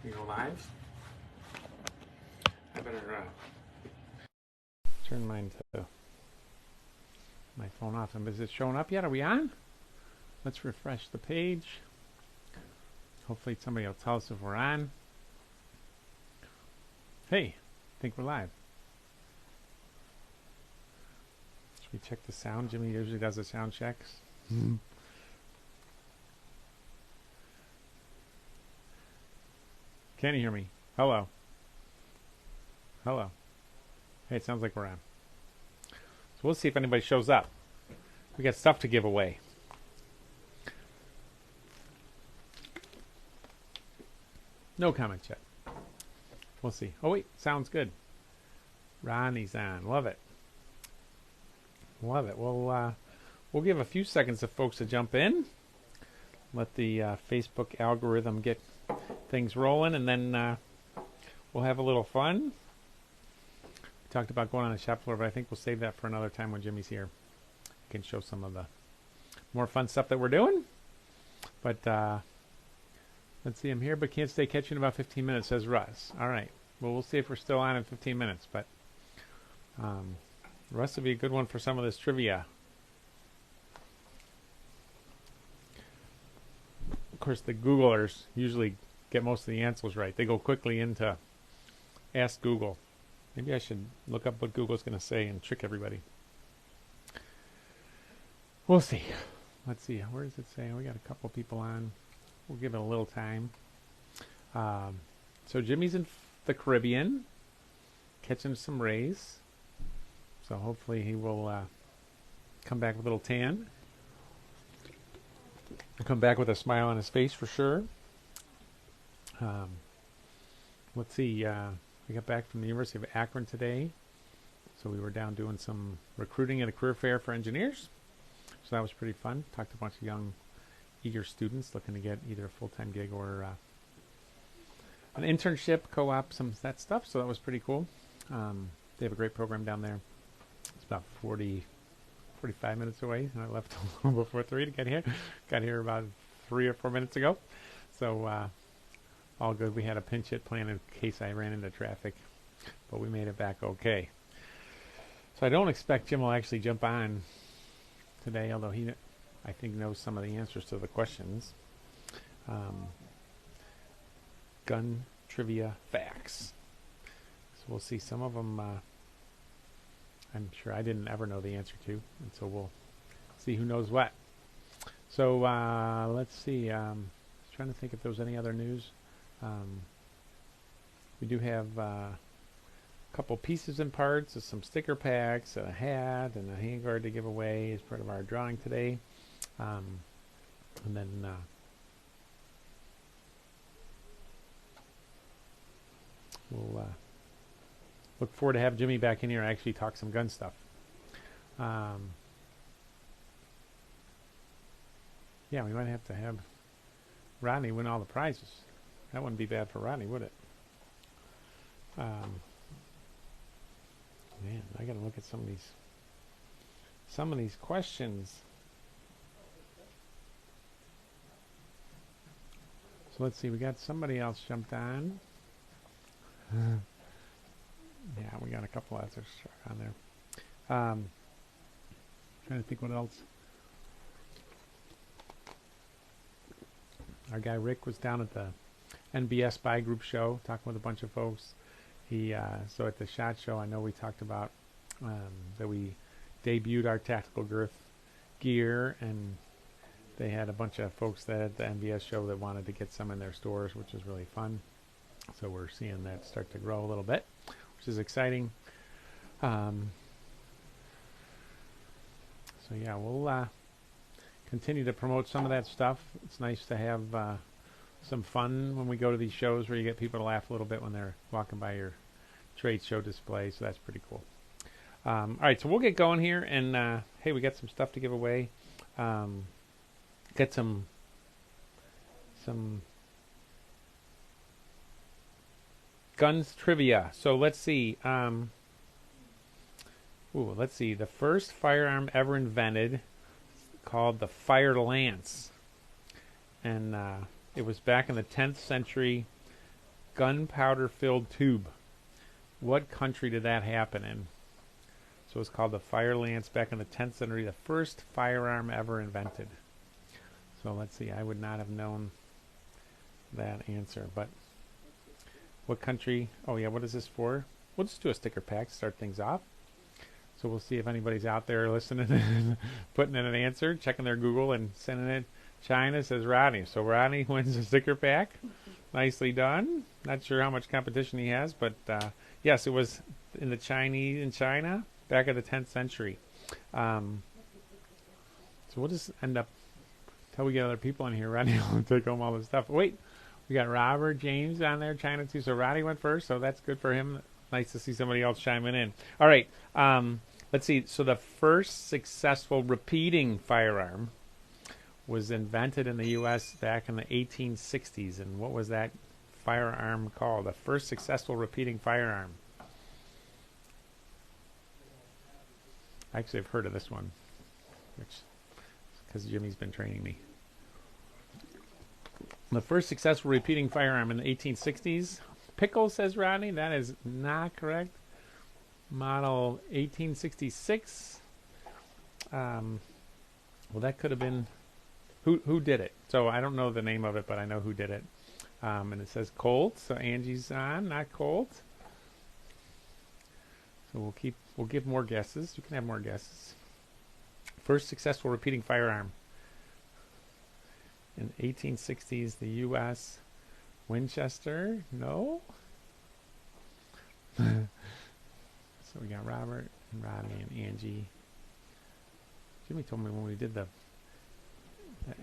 We go live. I better turn mine to my phone off. Is it showing up yet? Are we on? Let's refresh the page. Hopefully somebody will tell us if we're on. Hey, I think we're live. Should we check the sound? Jimmy usually does the sound checks. Can you hear me? Hello. Hello. Hey, it sounds like we're on. So we'll see if anybody shows up. We got stuff to give away. No comments yet. We'll see. Oh wait, sounds good. Ronnie's on. Love it. Love it. We'll give a few seconds to folks to jump in. Let the Facebook algorithm get things rolling, and then we'll have a little fun. We talked about going on the shop floor, but I think we'll save that for another time when Jimmy's here. I can show some of the more fun stuff that we're doing. But let's see, I'm here, but can't stay catching in about 15 minutes, says Russ. All right. Well, we'll see if we're still on in 15 minutes, but Russ would be a good one for some of this trivia. Of course, the Googlers usually get most of the answers right. They go quickly into Ask Google. Maybe I should look up what Google's going to say and trick everybody. We'll see. Let's see. Where does it say? We got a couple people on. We'll give it a little time. So Jimmy's in the Caribbean, catching some rays. So hopefully he will come back with a little tan. He'll come back with a smile on his face for sure. Let's see. We got back from the University of Akron today. So we were down doing some recruiting at a career fair for engineers. So that was pretty fun. Talked to a bunch of young, eager students looking to get either a full-time gig or an internship, co-op, some of that stuff. So that was pretty cool. They have a great program down there. It's about 45 minutes away, and I left a little before 3 to get here. Got here about 3 or 4 minutes ago. So all good. We had a pinch hit plan in case I ran into traffic, but we made it back okay. So I don't expect Jim will actually jump on today, although he, I think, knows some of the answers to the questions. Gun trivia facts. So we'll see. Some of them I'm sure I didn't ever know the answer to, and so we'll see who knows what. So let's see. Trying to think if there was any other news. We do have a couple pieces and parts of some sticker packs, a hat, and a handguard to give away as part of our drawing today. And then we'll look forward to have Jimmy back in here and actually talk some gun stuff. Yeah, we might have to have Rodney win all the prizes. That wouldn't be bad for Rodney, would it? Man, I gotta look at some of these questions. So let's see, we got somebody else jumped on. Yeah, we got a couple others on there. Trying to think what else. Our guy Rick was down at the NBS Buy Group show talking with a bunch of folks. He so at the SHOT Show, I know we talked about that we debuted our tactical girth gear, and they had a bunch of folks that at the NBS show that wanted to get some in their stores, which is really fun. So we're seeing that start to grow a little bit, which is exciting. So yeah, we'll continue to promote some of that stuff. It's nice to have some fun when we go to these shows where you get people to laugh a little bit when they're walking by your trade show display, so that's pretty cool. All right, so we'll get going here, and hey, we got some stuff to give away. Get some guns trivia. So let's see. Let's see. The first firearm ever invented, called the Fire Lance, and it was back in the 10th century gunpowder-filled tube. What country did that happen in? So it's called the fire lance back in the 10th century, the first firearm ever invented. So let's see, I would not have known that answer, but what country? Oh yeah, what is this for? We'll just do a sticker pack to start things off. So we'll see if anybody's out there listening and putting in an answer, checking their Google and sending it. China, says Rodney. So Rodney wins a sticker pack. Nicely done. Not sure how much competition he has, but yes, it was in China back in the 10th century. So we'll just end up till we get other people in here. Rodney will take home all this stuff. Wait, we got Robert James on there, China too. So Rodney went first, so that's good for him. Nice to see somebody else chiming in. All right, let's see. So the first successful repeating firearm was invented in the U.S. back in the 1860s. And what was that firearm called? The first successful repeating firearm. Actually, I've heard of this one, which because Jimmy's been training me. The first successful repeating firearm in the 1860s. Pickle, says Rodney. That is not correct. Model 1866. Well, that could have been... Who did it? So I don't know the name of it, but I know who did it. And it says Colt. So Angie's on, not Colt. So we'll give more guesses. You can have more guesses. First successful repeating firearm in 1860s, the U.S. Winchester. No. So we got Robert and Rodney and Angie. Jimmy told me when we did the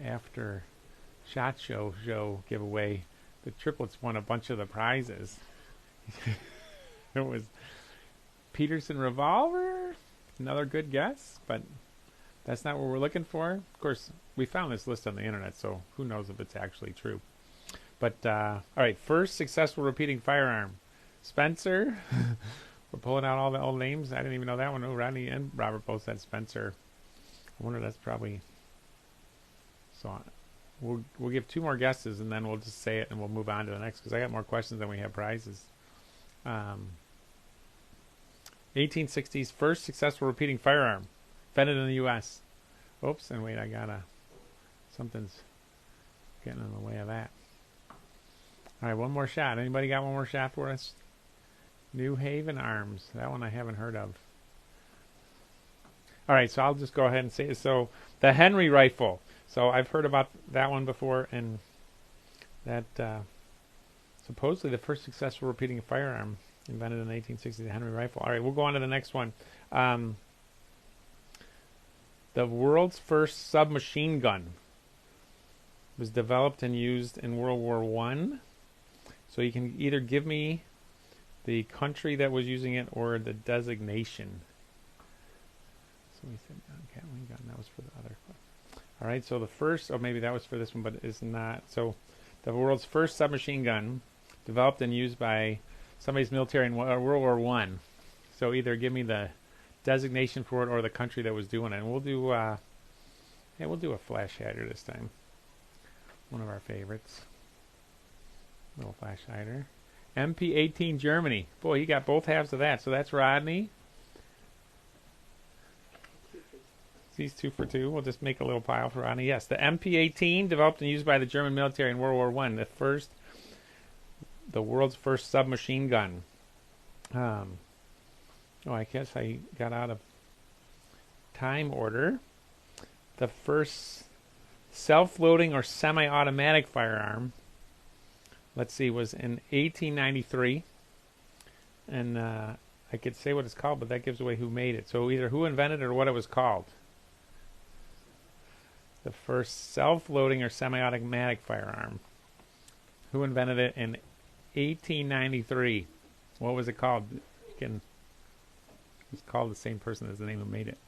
after shot show giveaway, the triplets won a bunch of the prizes. It was Peterson revolver, another good guess, but that's not what we're looking for. Of course, we found this list on the internet, so who knows if it's actually true. But all right, first successful repeating firearm, Spencer. We're pulling out all the old names. I didn't even know that one. Oh, Rodney and Robert both said Spencer. I wonder, that's probably... So we'll give two more guesses, and then we'll just say it, and we'll move on to the next, because I got more questions than we have prizes. 1860s, first successful repeating firearm, invented in the U.S. Oops, and wait, something's getting in the way of that. All right, one more shot. Anybody got one more shot for us? New Haven Arms. That one I haven't heard of. All right, so I'll just go ahead and say it. So the Henry rifle. So I've heard about that one before, and that supposedly the first successful repeating firearm invented in the 1860s, the Henry rifle. All right, we'll go on to the next one. The world's first submachine gun was developed and used in World War I. So you can either give me the country that was using it or the designation. So we said Gatling gun. That was for the other one. All right, so the first, oh, maybe that was for this one, but it's not. So the world's first submachine gun developed and used by somebody's military in World War I. So either give me the designation for it or the country that was doing it. And we'll do, we'll do a flash hider this time. One of our favorites. Little flash hider. MP-18 Germany. Boy, he got both halves of that. So that's Rodney. These 2 for 2. We'll just make a little pile for Rodney. Yes, the MP-18 developed and used by the German military in World War I. The world's first submachine gun. Oh, I guess I got out of time order. The first self-loading or semi-automatic firearm, let's see, was in 1893. And I could say what it's called, but that gives away who made it. So either who invented it or what it was called. The first self-loading or semi-automatic firearm. Who invented it in 1893? What was it called? It's called the same person as the name who made it.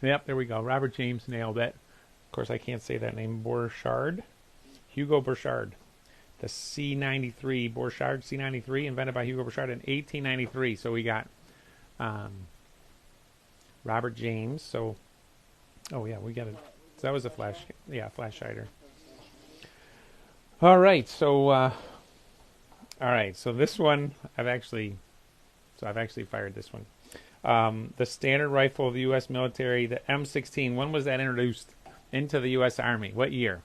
Yep, there we go. Robert James nailed it. Of course, I can't say that name. Borchardt. Hugo Borchardt. The C93, Borchardt C93, invented by Hugo Borchardt in 1893. So we got Robert James. So, oh yeah, we got it. So that was a flash hider. All right, so this one I've actually fired this one. The standard rifle of the U.S. military, the M16. When was that introduced into the U.S. Army? What year?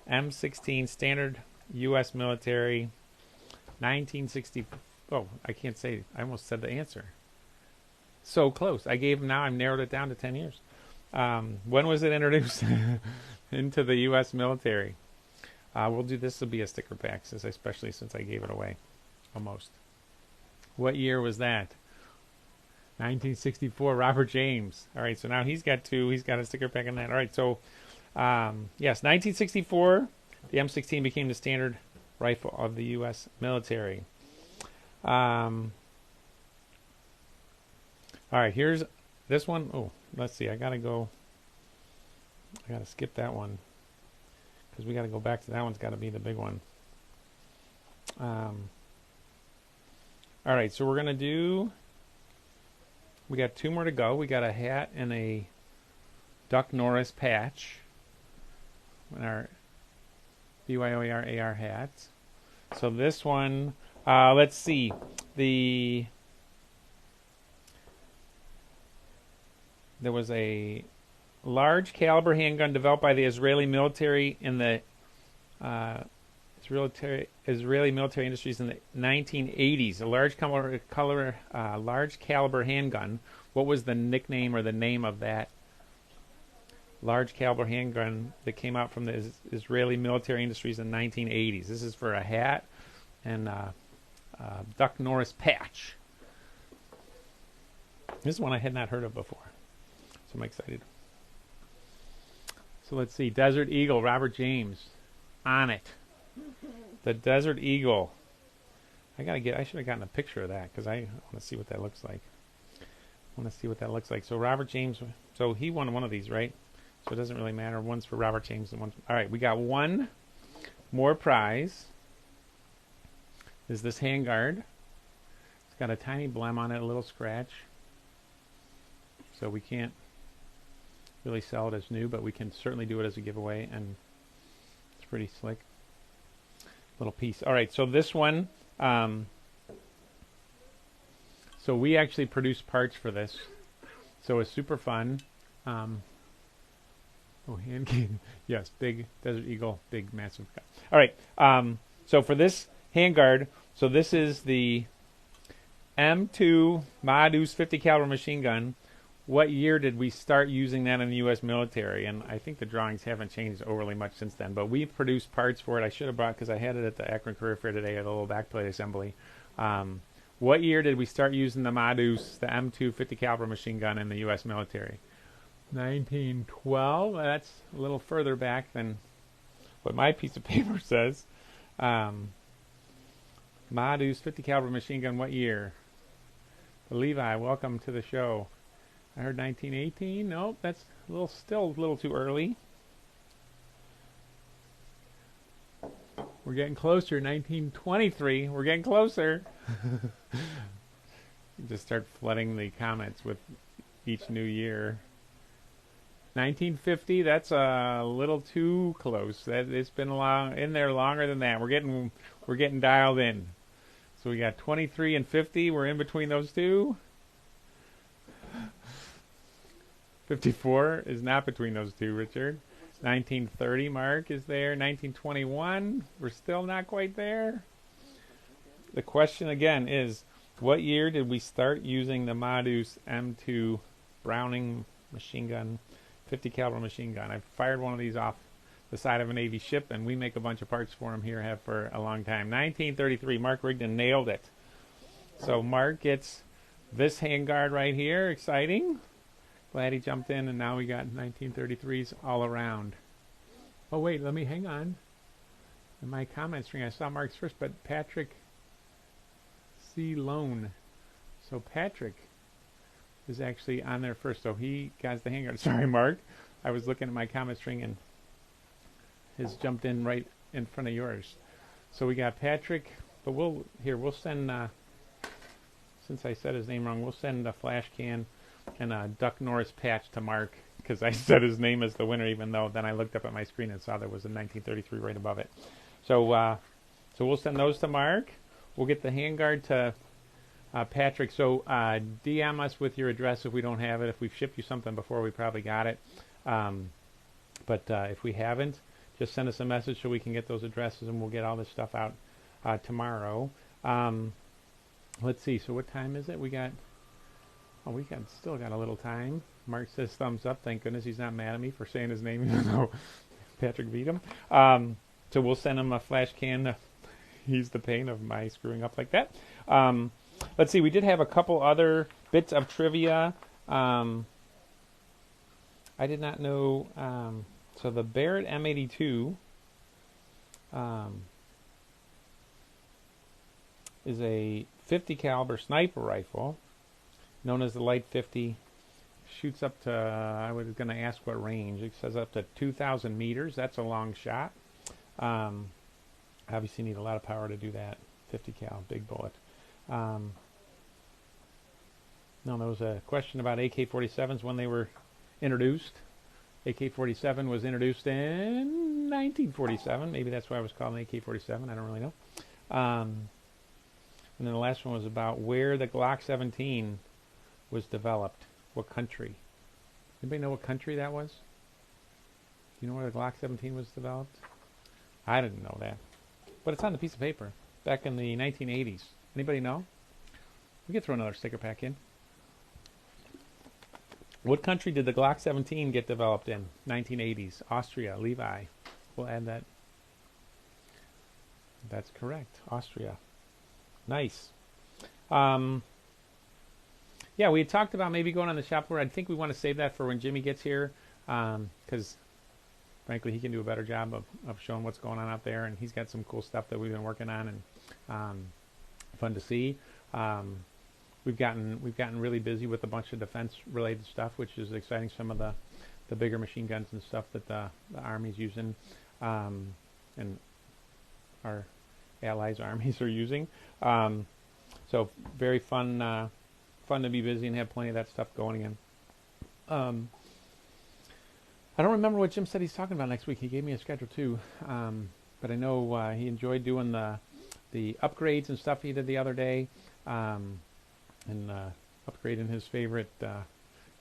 M16 standard U.S. military, 1960. Oh, I can't say. I almost said the answer. So close. I've narrowed it down to 10 years. When was it introduced into the U.S. military? We'll do this. Will be a sticker pack, especially since I gave it away, almost. What year was that? 1964. Robert James. All right. So now he's got two. He's got a sticker pack on that. All right. So yes, 1964. The M16 became the standard rifle of the U.S. military. All right. Here's this one. Oh, let's see. I gotta skip that one, because we got to go back to that one's got to be the big one. All right, so we're going to do, we got two more to go. We got a hat and a Duck Norris patch in our BYOER AR hats. So this one, let's see, there was a large caliber handgun developed by the Israeli military in the Israeli military industries in the 1980s. A large caliber handgun. What was the nickname or the name of that large caliber handgun that came out from the Israeli military industries in the 1980s? This is for a hat and Duck Norris patch. This is one I had not heard of before, so I'm excited. So let's see. Desert Eagle, Robert James. On it. The Desert Eagle. I should have gotten a picture of that, because I want to see what that looks like. So Robert James, so he won one of these, right? So it doesn't really matter. One's for Robert James and one's... All right, we got one more prize. Is this handguard. It's got a tiny blem on it, a little scratch. So we can't really sell it as new, but we can certainly do it as a giveaway, and it's pretty slick little piece. All right, so this one, so we actually produce parts for this, so it's super fun. Yes, big Desert Eagle, big massive guy. All right, so for this handguard, so this is the M2 Madus 50 caliber machine gun. What year did we start using that in the U.S. military? And I think the drawings haven't changed overly much since then, but we've produced parts for it. I should have brought, because I had it at the Akron Career Fair today at a little backplate assembly. What year did we start using the Madus, the M2 50 caliber machine gun in the U.S. military? 1912. That's a little further back than what my piece of paper says. Madus 50 caliber machine gun, what year? Levi, welcome to the show. I heard 1918. Nope, that's still a little too early. We're getting closer. 1923. We're getting closer. Just start flooding the comments with each new year. 1950. That's a little too close. It's been in there longer than that. We're getting dialed in. So we got 23 and 50. We're in between those two. 54 is not between those two, Richard. 1930, Mark, is there. 1921, we're still not quite there. The question again is, what year did we start using the Madus M2 Browning machine gun, 50 caliber machine gun? I've fired one of these off the side of a Navy ship, and we make a bunch of parts for them here, have for a long time. 1933, Mark Rigdon nailed it. So Mark gets this handguard right here, exciting. Glad he jumped in, and now we got 1933s all around. Oh wait, let me hang on. In my comment string, I saw Mark's first, but Patrick C. Lone. So Patrick is actually on there first, so he got the handguard. Sorry, Mark. I was looking at my comment string, and his jumped in right in front of yours. So we got Patrick, but we'll send, since I said his name wrong, we'll send a flash can and a Duck Norris patch to Mark, because I said his name as the winner, even though then I looked up at my screen and saw there was a 1933 right above it. So we'll send those to Mark. We'll get the handguard to Patrick. So DM us with your address if we don't have it. If we've shipped you something before, we probably got it. But if we haven't, just send us a message so we can get those addresses, and we'll get all this stuff out tomorrow. Let's see. So what time is it? We still got a little time. Mark says thumbs up. Thank goodness he's not mad at me for saying his name, even though Patrick beat him. So we'll send him a flash can. He's the pain of my screwing up like that. Let's see. We did have a couple other bits of trivia. I did not know. So the Barrett M82 is a 50 caliber sniper rifle, known as the Light 50. Shoots up to, I was going to ask what range. It says up to 2,000 meters. That's a long shot. Obviously need a lot of power to do that. 50 cal, big bullet. No, there was a question about AK-47s when they were introduced. AK-47 was introduced in 1947. Maybe that's why it was called an AK-47. I don't really know. And then the last one was about where the Glock 17 was developed. What country? Anybody know what country that was? Do you know where the Glock 17 was developed? I didn't know that. But it's on the piece of paper. Back in the 1980s. Anybody know? We could throw another sticker pack in. What country did the Glock 17 get developed in? 1980s. Austria. Levi. We'll add that. That's correct. Austria. Nice. Yeah, we had talked about maybe going on the shop floor. I think we want to save that for when Jimmy gets here, because frankly he can do a better job of showing what's going on out there, and he's got some cool stuff that we've been working on, and fun to see. We've gotten really busy with a bunch of defense related stuff, which is exciting. Some of the bigger machine guns and stuff that the Army's using, and our allies' armies are using. So very fun to be busy and have plenty of that stuff going again. I don't remember what Jim said he's talking about next week. He gave me a schedule too, but I know he enjoyed doing the upgrades and stuff he did the other day, and upgrading his favorite,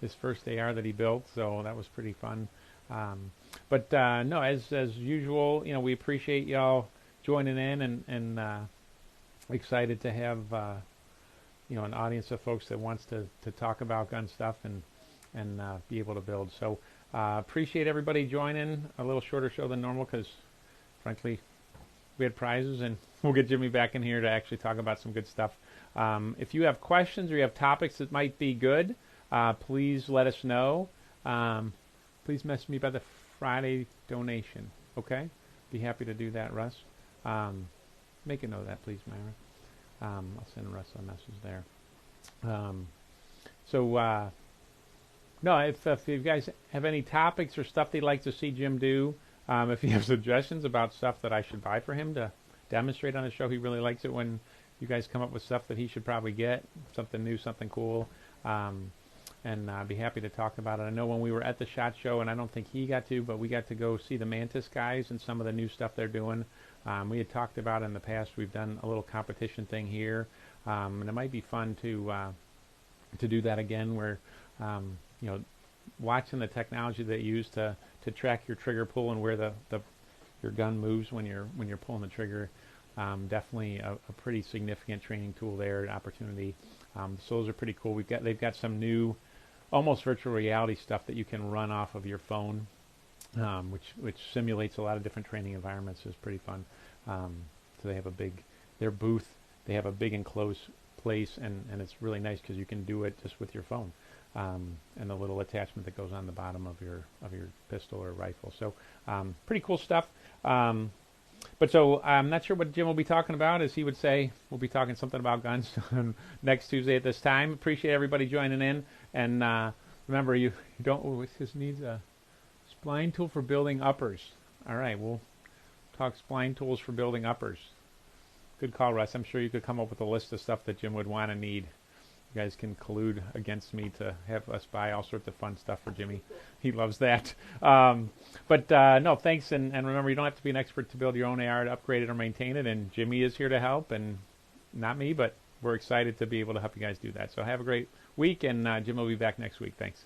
his first AR that he built. So that was pretty fun. But no, as usual, we appreciate y'all joining in, and excited to have an audience of folks that wants to talk about gun stuff and be able to build. So appreciate everybody joining. A little shorter show than normal because frankly we had prizes, and we'll get Jimmy back in here to actually talk about some good stuff. If you have questions or you have topics that might be good, please let us know. Please message me by the Friday donation. Okay, be happy to do that, Russ. Make a note of that, please, Myra. I'll send Russ a message there. No, if you guys have any topics or stuff they'd like to see Jim do, if you have suggestions about stuff that I should buy for him to demonstrate on the show, he really likes it when you guys come up with stuff that he should probably get, something new, something cool, and I'd be happy to talk about it. I know when we were at the SHOT Show, and I don't think he got to, but we got to go see the Mantis guys and some of the new stuff they're doing. We had talked about in the past, we've done a little competition thing here, and it might be fun to do that again, where watching the technology they use to track your trigger pull and where your gun moves when you're pulling the trigger. Definitely a pretty significant training tool there, an opportunity. So those are pretty cool. They've got some new, almost virtual reality stuff that you can run off of your phone, which simulates a lot of different training environments. Is pretty fun. So they have their booth. They have a big enclosed place, and it's really nice because you can do it just with your phone, and the little attachment that goes on the bottom of your pistol or rifle. So pretty cool stuff. But so I'm not sure what Jim will be talking about. As he would say, we'll be talking something about guns next Tuesday at this time. Appreciate everybody joining in. And remember, you don't. This needs a spline tool for building uppers. All right, we'll talk spline tools for building uppers. Good call, Russ. I'm sure you could come up with a list of stuff that Jim would want to need. You guys can collude against me to have us buy all sorts of fun stuff for Jimmy. He loves that. No, thanks. And remember, you don't have to be an expert to build your own AR, to upgrade it or maintain it. And Jimmy is here to help, and not me, but we're excited to be able to help you guys do that. So have a great week, and Jim will be back next week. Thanks.